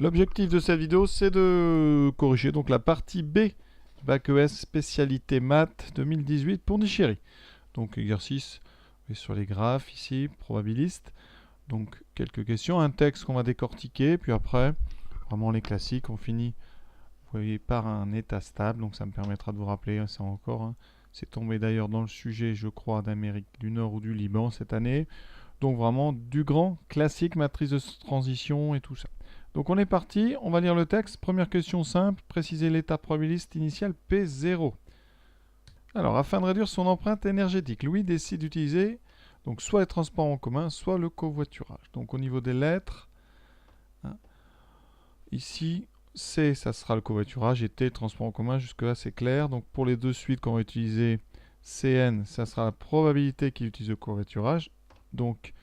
L'objectif de cette vidéo, c'est de corriger donc la partie B, Bac ES spécialité maths 2018 pour Nishiri. Donc exercice sur les graphes ici, probabiliste. Donc quelques questions, un texte qu'on va décortiquer, puis après, vraiment les classiques, on finit, vous voyez, par un état stable. Donc ça me permettra de vous rappeler, c'est encore, c'est tombé d'ailleurs dans le sujet, je crois, d'Amérique du Nord ou du Liban cette année. Donc vraiment du grand classique, matrice de transition et tout ça. Donc on est parti, on va lire le texte. Première question simple, préciser l'état probabiliste initial P0. Alors, afin de réduire son empreinte énergétique, Louis décide d'utiliser donc soit les transports en commun, soit le covoiturage. Donc au niveau des lettres, ici, C, ça sera le covoiturage, et T, transport en commun, jusque-là c'est clair. Donc pour les deux suites qu'on va utiliser, CN, ça sera la probabilité qu'il utilise le covoiturage. Donc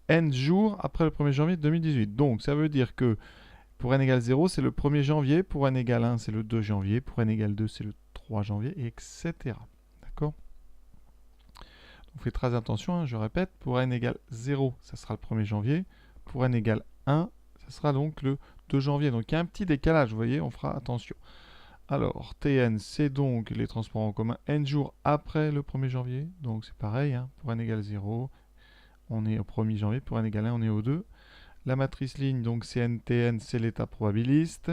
N jours après le 1er janvier 2018. Donc ça veut dire que pour n égale 0, c'est le 1er janvier. Pour n égale 1, c'est le 2 janvier. Pour n égale 2, c'est le 3 janvier, etc. D'accord? Donc faites très attention, je répète. Pour n égale 0, ça sera le 1er janvier. Pour n égale 1, ça sera donc le 2 janvier. Donc il y a un petit décalage, vous voyez, on fera attention. Alors, Tn, c'est donc les transports en commun n jours après le 1er janvier. Donc c'est pareil, pour n égale 0, on est au 1er janvier. Pour n égale 1, on est au 2. La matrice ligne, donc CNTN, c'est l'état probabiliste.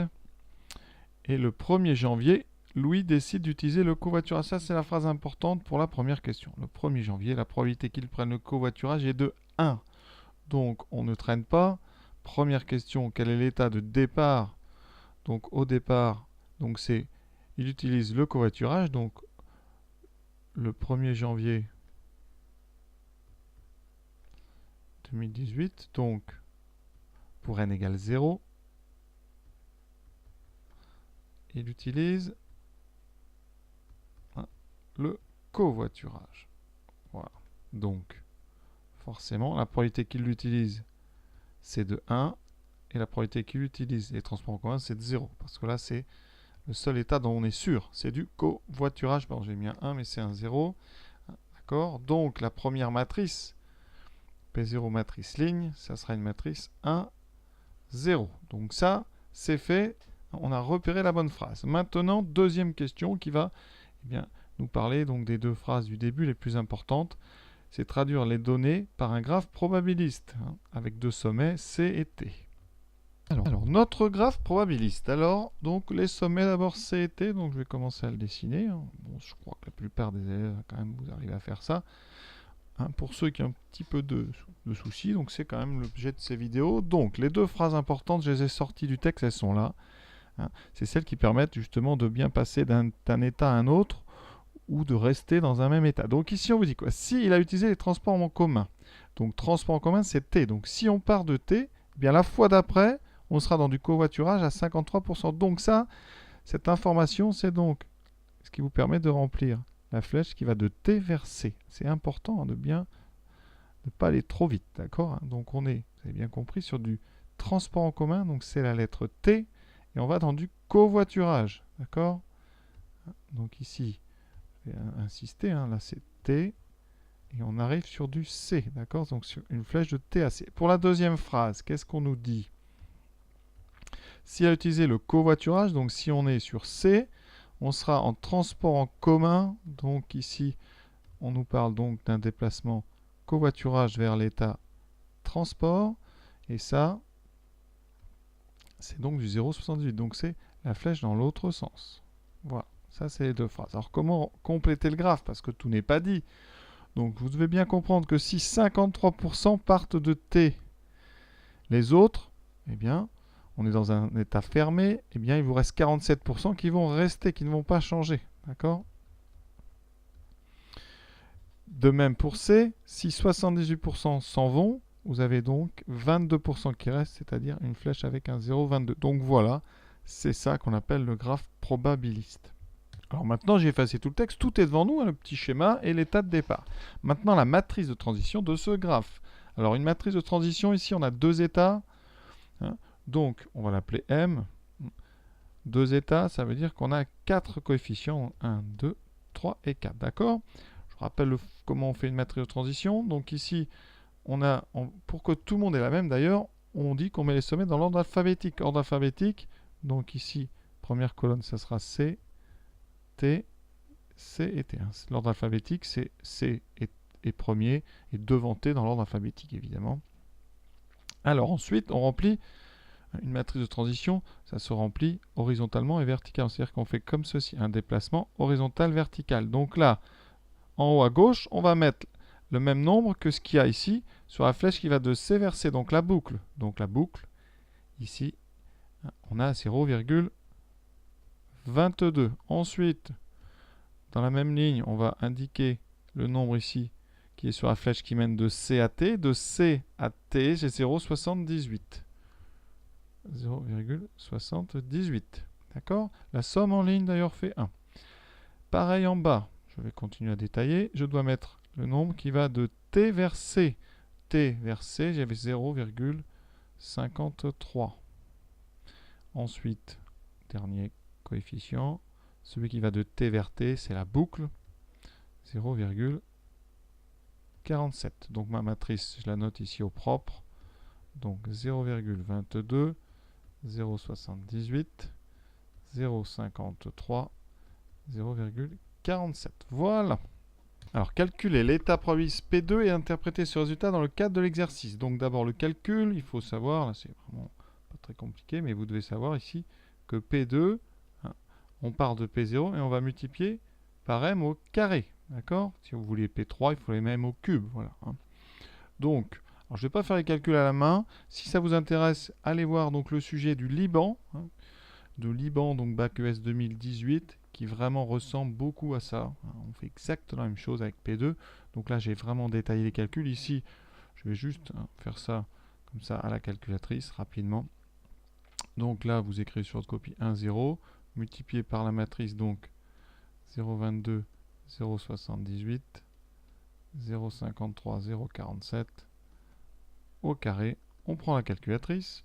Et le 1er janvier, Louis décide d'utiliser le covoiturage. Ça, c'est la phrase importante pour la première question. Le 1er janvier, la probabilité qu'il prenne le covoiturage est de 1. Donc, on ne traîne pas. Première question, quel est l'état de départ? Donc, au départ, donc c'est, il utilise le covoiturage. Donc, le 1er janvier 2018, donc, pour n égale 0, il utilise le covoiturage. Voilà. Donc, forcément, la probabilité qu'il l'utilise, c'est de 1. Et la probabilité qu'il utilise les transports en commun, c'est de 0. Parce que là, c'est le seul état dont on est sûr. C'est du covoiturage. Pardon, j'ai mis un 1, mais c'est un 0. D'accord? Donc, la première matrice, P0 matrice ligne, ça sera une matrice 1, 0. Donc ça, c'est fait. On a repéré la bonne phrase. Maintenant, deuxième question qui va nous parler donc des deux phrases du début les plus importantes. C'est traduire les données par un graphe probabiliste, avec deux sommets C et T. Alors, notre graphe probabiliste. Alors, donc les sommets d'abord C et T. Donc je vais commencer à le dessiner. Bon, je crois que la plupart des élèves, quand même, vous arrivez à faire ça. Pour ceux qui ont un petit peu de soucis, donc c'est quand même l'objet de ces vidéos. Donc les deux phrases importantes, je les ai sorties du texte, elles sont là. C'est celles qui permettent justement de bien passer d'un état à un autre ou de rester dans un même état. Donc ici on vous dit quoi? Si il a utilisé les transports en commun, donc transport en commun c'est T. Donc si on part de T, eh bien la fois d'après, on sera dans du covoiturage à 53%. Donc ça, cette information, c'est donc ce qui vous permet de remplir la flèche qui va de T vers C. C'est important de bien ne pas aller trop vite, d'accord? Donc on est, vous avez bien compris, sur du transport en commun, donc c'est la lettre T, et on va dans du covoiturage, d'accord? Donc ici, je vais insister, là c'est T, et on arrive sur du C, d'accord? Donc sur une flèche de T à C. Pour la deuxième phrase, qu'est-ce qu'on nous dit? Si a utilisé le covoiturage, donc si on est sur C, on sera en transport en commun. Donc ici, on nous parle donc d'un déplacement covoiturage vers l'état transport. Et ça, c'est donc du 0,78. Donc c'est la flèche dans l'autre sens. Voilà, ça c'est les deux phrases. Alors comment compléter le graphe? Parce que tout n'est pas dit. Donc vous devez bien comprendre que si 53% partent de T, les autres, eh bien, on est dans un état fermé, eh bien, il vous reste 47% qui vont rester, qui ne vont pas changer. D'accord? De même pour C, si 78% s'en vont, vous avez donc 22% qui restent, c'est-à-dire une flèche avec un 0,22. Donc voilà, c'est ça qu'on appelle le graphe probabiliste. Alors maintenant, j'ai effacé tout le texte, tout est devant nous, le petit schéma et l'état de départ. Maintenant, la matrice de transition de ce graphe. Alors une matrice de transition, ici, on a deux états. Donc, on va l'appeler M. Deux états, ça veut dire qu'on a 4 coefficients. 1, 2, 3 et 4. D'accord? Je rappelle comment on fait une matrice de transition. Donc ici, on a, pour que tout le monde ait la même d'ailleurs, on dit qu'on met les sommets dans l'ordre alphabétique. Ordre alphabétique, donc ici, première colonne, ça sera C, T, C et T. L'ordre alphabétique, c'est C est premier et devant T dans l'ordre alphabétique, évidemment. Alors ensuite, on remplit une matrice de transition, ça se remplit horizontalement et verticalement. C'est-à-dire qu'on fait comme ceci, un déplacement horizontal-vertical. Donc là, en haut à gauche, on va mettre le même nombre que ce qu'il y a ici sur la flèche qui va de C vers C, donc la boucle. Donc la boucle, ici, on a 0,22. Ensuite, dans la même ligne, on va indiquer le nombre ici qui est sur la flèche qui mène de C à T. De C à T, j'ai 0,78. 0,78. D'accord? La somme en ligne d'ailleurs fait 1. Pareil en bas, je vais continuer à détailler. Je dois mettre le nombre qui va de T vers C. T vers C, j'avais 0,53. Ensuite, dernier coefficient, celui qui va de T vers T, c'est la boucle, 0,47. Donc ma matrice, je la note ici au propre. Donc 0,22, 0,78, 0,53, 0,47. Voilà. Alors, calculer l'état probabiliste P2 et interpréter ce résultat dans le cadre de l'exercice. Donc, d'abord, le calcul, il faut savoir, là, c'est vraiment pas très compliqué, mais vous devez savoir ici que P2, on part de P0 et on va multiplier par M au carré. D'accord? Si vous voulez P3, il faut les M au cube. Voilà. Donc, alors, je ne vais pas faire les calculs à la main. Si ça vous intéresse, allez voir donc, le sujet du Liban. Donc Bac ES 2018, qui vraiment ressemble beaucoup à ça. On fait exactement la même chose avec P2. Donc là, j'ai vraiment détaillé les calculs. Ici, je vais juste faire ça comme ça à la calculatrice rapidement. Donc là, vous écrivez sur votre copie 1, 0, multiplié par la matrice, donc 0,22, 0,78, 0,53, 0,47 au carré. On prend la calculatrice.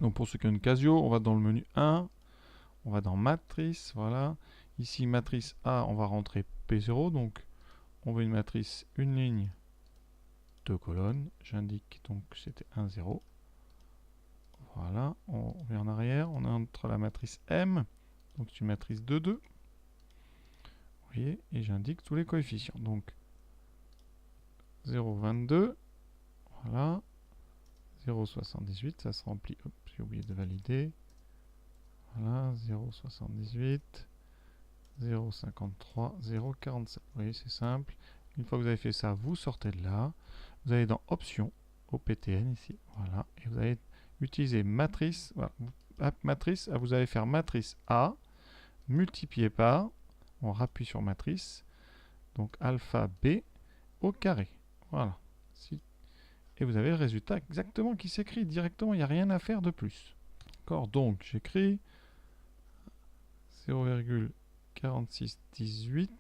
Donc pour ceux qui ont une Casio, on va dans le menu 1. On va dans matrice, voilà. Ici, matrice A, on va rentrer P0. Donc, on veut une matrice, une ligne, 2 colonnes. J'indique donc que c'était 1, 0. Voilà, on revient en arrière. On entre la matrice M. Donc, c'est une matrice 2, 2. Vous voyez, et j'indique tous les coefficients. Donc, 0,22. Voilà. 0,78, ça se remplit. Hop, j'ai oublié de valider. Voilà, 0,78, 0,53, 0,47. Vous voyez, c'est simple. Une fois que vous avez fait ça, vous sortez de là. Vous allez dans Options, au PTN ici. Voilà. Et vous allez utiliser matrice. Voilà. Matrice, vous allez faire matrice A, multiplié par, on rappuie sur matrice, donc alpha B au carré. Voilà. Et vous avez le résultat exactement qui s'écrit directement. Il n'y a rien à faire de plus. D'accord. Donc, j'écris 0,4618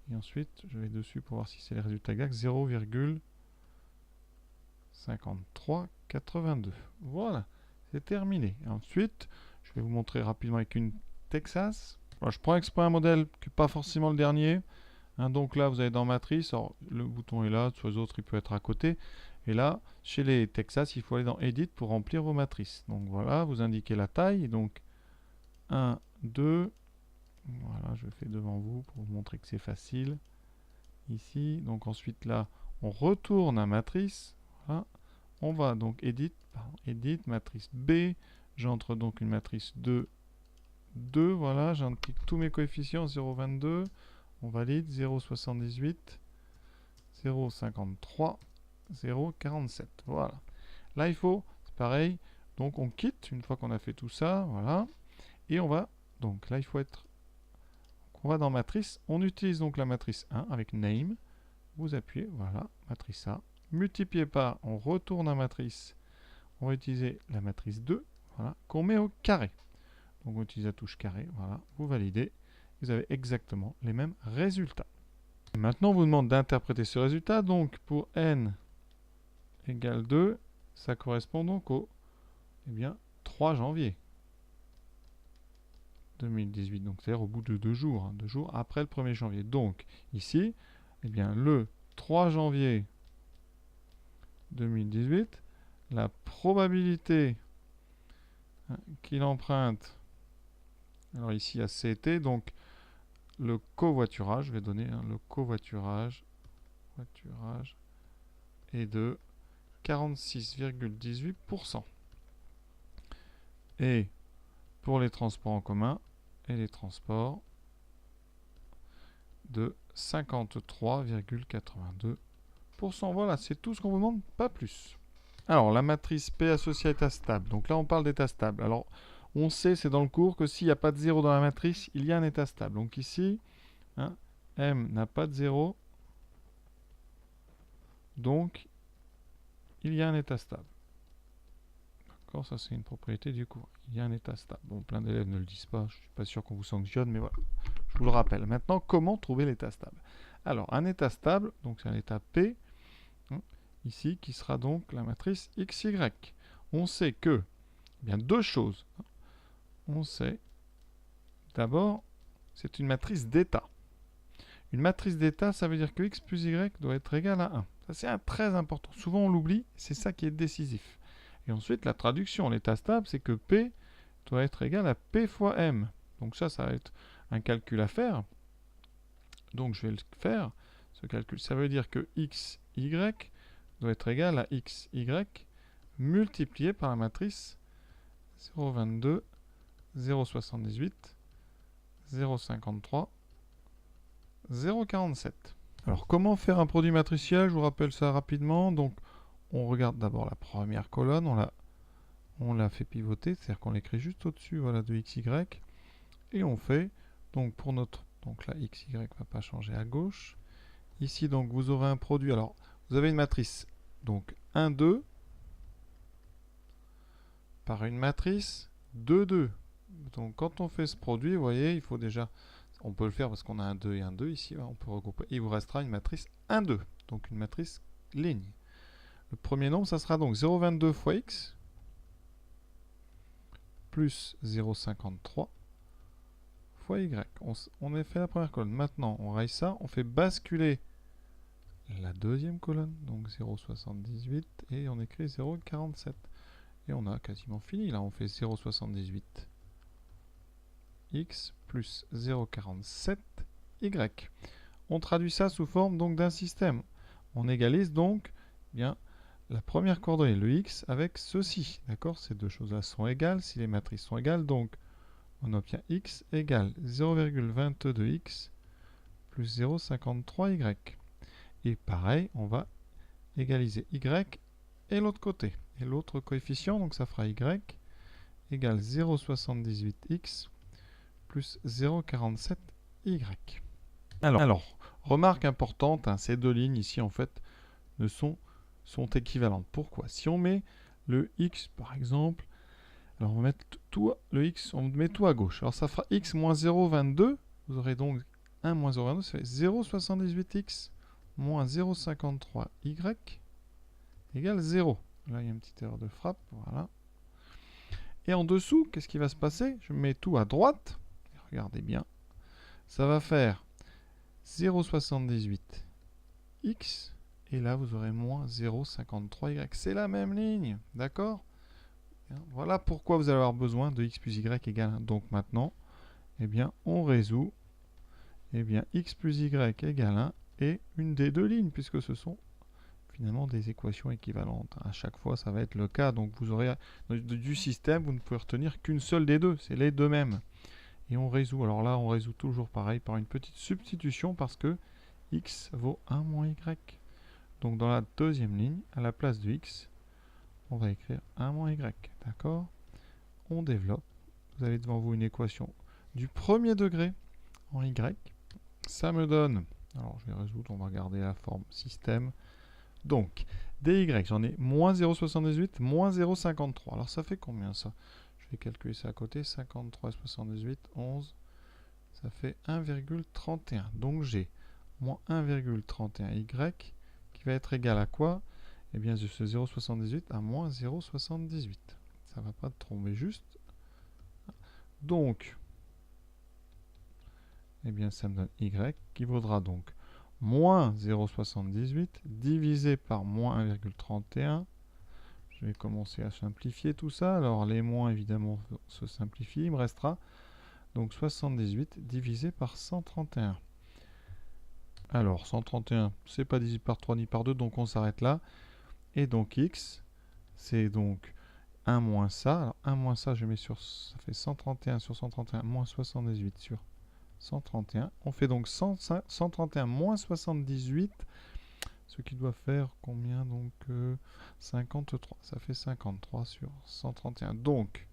et ensuite je vais dessus pour voir si c'est les résultats exacts. 0,5382. Voilà, c'est terminé. Et ensuite je vais vous montrer rapidement avec une Texas. Alors, je prends exprès un modèle qui n'est pas forcément le dernier. Donc là vous allez dans matrice. Alors, le bouton est là, sur les autres il peut être à côté. Et là chez les Texas il faut aller dans Edit pour remplir vos matrices. Donc voilà, vous indiquez la taille. Donc 1, 2, voilà, je fais devant vous pour vous montrer que c'est facile. Ici, donc ensuite là, on retourne à matrice. Voilà. On va donc Edit, matrice B. J'entre donc une matrice 2, 2. Voilà, j'indique tous mes coefficients, 0,22. On valide, 0,78, 0,53, 0,47. Voilà. Là, il faut, c'est pareil. Donc on quitte une fois qu'on a fait tout ça. Voilà. Et on va, donc là il faut être, on va dans matrice, on utilise donc la matrice 1 avec name, vous appuyez, voilà, matrice A, multiplié par, on retourne à matrice, on va utiliser la matrice 2, voilà, qu'on met au carré. Donc on utilise la touche carré, voilà, vous validez, vous avez exactement les mêmes résultats. Et maintenant on vous demande d'interpréter ce résultat, donc pour n égale 2, ça correspond donc au 3 janvier. 2018, donc c'est-à-dire au bout de 2 jours, 2 jours après le 1er janvier. Donc ici, le 3 janvier 2018, la probabilité qu'il emprunte, alors ici à CT, donc le covoiturage, je vais donner le covoiturage est de 46,18%. Et pour les transports en commun et les transports de 53,82%. Voilà, c'est tout ce qu'on vous demande, pas plus. Alors, la matrice P associée à état stable. Donc là, on parle d'état stable. Alors, on sait, c'est dans le cours, que s'il n'y a pas de 0 dans la matrice, il y a un état stable. Donc ici, hein, M n'a pas de 0. Donc, il y a un état stable. D'accord, ça c'est une propriété du cours. Il y a un état stable. Bon, plein d'élèves ne le disent pas. Je ne suis pas sûr qu'on vous sanctionne, mais voilà. Je vous le rappelle. Maintenant, comment trouver l'état stable? Alors, un état stable, donc c'est un état P, hein, ici, qui sera donc la matrice XY. On sait que, eh bien, deux choses. On sait, d'abord, c'est une matrice d'état. Une matrice d'état, ça veut dire que x plus y doit être égal à 1. Ça, c'est très important. Souvent, on l'oublie. C'est ça qui est décisif. Et ensuite, la traduction, l'état stable, c'est que P doit être égal à P fois M. Donc ça va être un calcul à faire. Donc je vais le faire, ce calcul. Ça veut dire que XY doit être égal à XY multiplié par la matrice 0,22, 0,78, 0,53, 0,47. Alors comment faire un produit matriciel? Je vous rappelle ça rapidement. Donc on regarde d'abord la première colonne, on l'a fait pivoter, c'est-à-dire qu'on l'écrit juste au-dessus, voilà, de XY. Et on fait, donc pour notre, donc là XY ne va pas changer à gauche. Ici donc vous aurez un produit, alors vous avez une matrice, donc 1, 2, par une matrice 2, 2. Donc quand on fait ce produit, vous voyez, il faut déjà, on peut le faire parce qu'on a un 2 et un 2 ici, on peut regrouper. Il vous restera une matrice 1, 2, donc une matrice ligne. Le premier nombre, ça sera donc 0,22 fois x, plus 0,53 fois y. On a fait la première colonne. Maintenant, on raye ça, on fait basculer la deuxième colonne, donc 0,78, et on écrit 0,47. Et on a quasiment fini, là on fait 0,78 x plus 0,47 y. On traduit ça sous forme donc d'un système. On égalise donc bien la première coordonnée, le x, avec ceci. D'accord? Ces deux choses-là sont égales. Si les matrices sont égales, donc on obtient x égale 0,22x plus 0,53y. Et pareil, on va égaliser y et l'autre côté. Et l'autre coefficient, donc ça fera y égale 0,78x plus 0,47y. Alors, remarque importante, hein, ces deux lignes ici en fait sont équivalentes. Pourquoi? Si on met le x par exemple, alors on va mettre tout, le x, on met tout à gauche. Alors ça fera x moins 0,22, vous aurez donc 1 moins 0,22, ça fait 0,78x moins 0,53y égale 0. Là il y a une petite erreur de frappe, voilà. Et en dessous, qu'est-ce qui va se passer? Je mets tout à droite, regardez bien, ça va faire 0,78x, et là vous aurez moins 0,53y. C'est la même ligne, d'accord? Voilà pourquoi vous allez avoir besoin de x plus y égale 1. Donc maintenant, eh bien, on résout, eh bien, x plus y égale 1 et une des deux lignes, puisque ce sont finalement des équations équivalentes. À chaque fois, ça va être le cas. Donc vous aurez du système, vous ne pouvez retenir qu'une seule des deux. C'est les deux mêmes. Et on résout. Alors là, on résout toujours pareil par une petite substitution parce que x vaut 1 moins y. Donc dans la deuxième ligne, à la place de x, on va écrire 1 moins y. D'accord? On développe. Vous avez devant vous une équation du premier degré en y. Ça me donne, alors je vais résoudre, on va garder la forme système. Donc, dy, j'en ai moins 0,78, moins 0,53. Alors ça fait combien ça? Je vais calculer ça à côté. 53, 78, 11. Ça fait 1,31. Donc j'ai moins 1,31y qui va être égal à quoi? Eh bien, de ce 0,78 à moins 0,78. Ça ne va pas tomber juste. Donc, eh bien, ça me donne y qui vaudra donc moins 0,78 divisé par moins 1,31. Je vais commencer à simplifier tout ça. Alors les moins évidemment se simplifient. Il me restera donc 78 divisé par 131. Alors 131, c'est pas divisible par 3 ni par 2, donc on s'arrête là. Et donc x, c'est donc 1 moins ça. Alors 1 moins ça, je mets sur, ça fait 131 sur 131 moins 78 sur 131. On fait donc 131 moins 78, ce qui doit faire combien donc 53. Ça fait 53 sur 131. Donc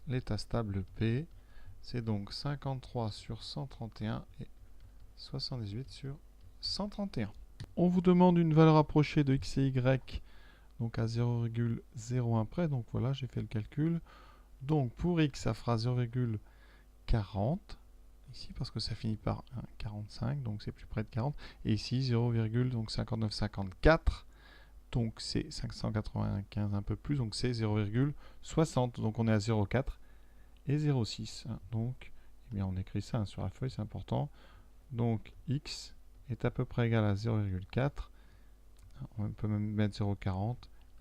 l'état stable P, c'est donc 53 sur 131 et 78 sur 131. On vous demande une valeur approchée de x et y, donc à 0,01 près. Donc voilà, j'ai fait le calcul. Donc pour x, ça fera 0,40 ici parce que ça finit par 45, donc c'est plus près de 40. Et ici 0,5954, donc c'est 595 un peu plus, donc c'est 0,60. Donc on est à 0,4 et 0,6. Donc eh bien on écrit ça sur la feuille, c'est important. Donc x est à peu près égal à 0,4. On peut même mettre 0,40.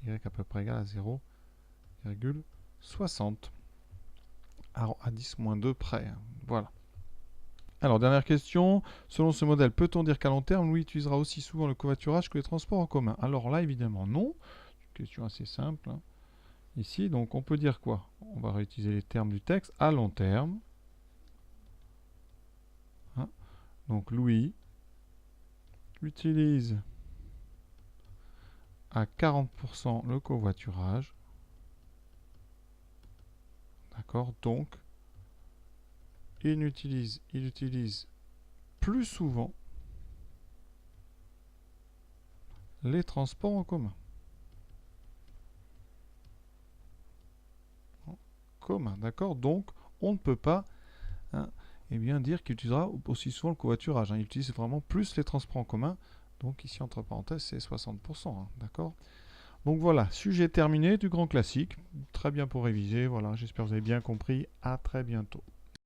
Y à peu près égal à 0,60. À 10 moins 2 près. Voilà. Alors, dernière question. Selon ce modèle, peut-on dire qu'à long terme, Louis utilisera aussi souvent le covoiturage que les transports en commun? Alors là, évidemment, non. Une question assez simple. Ici, donc, on peut dire quoi? On va réutiliser les termes du texte. À long terme. Donc, Louis utilise à 40% le covoiturage. D'accord? Donc, il utilise plus souvent les transports en commun. D'accord? Donc, on ne peut pas eh bien, dire qu'il utilisera aussi souvent le covoiturage. Il utilise vraiment plus les transports en commun. Donc, ici, entre parenthèses, c'est 60%. D'accord? Donc voilà, sujet terminé du grand classique. Très bien pour réviser. Voilà, j'espère que vous avez bien compris. À très bientôt.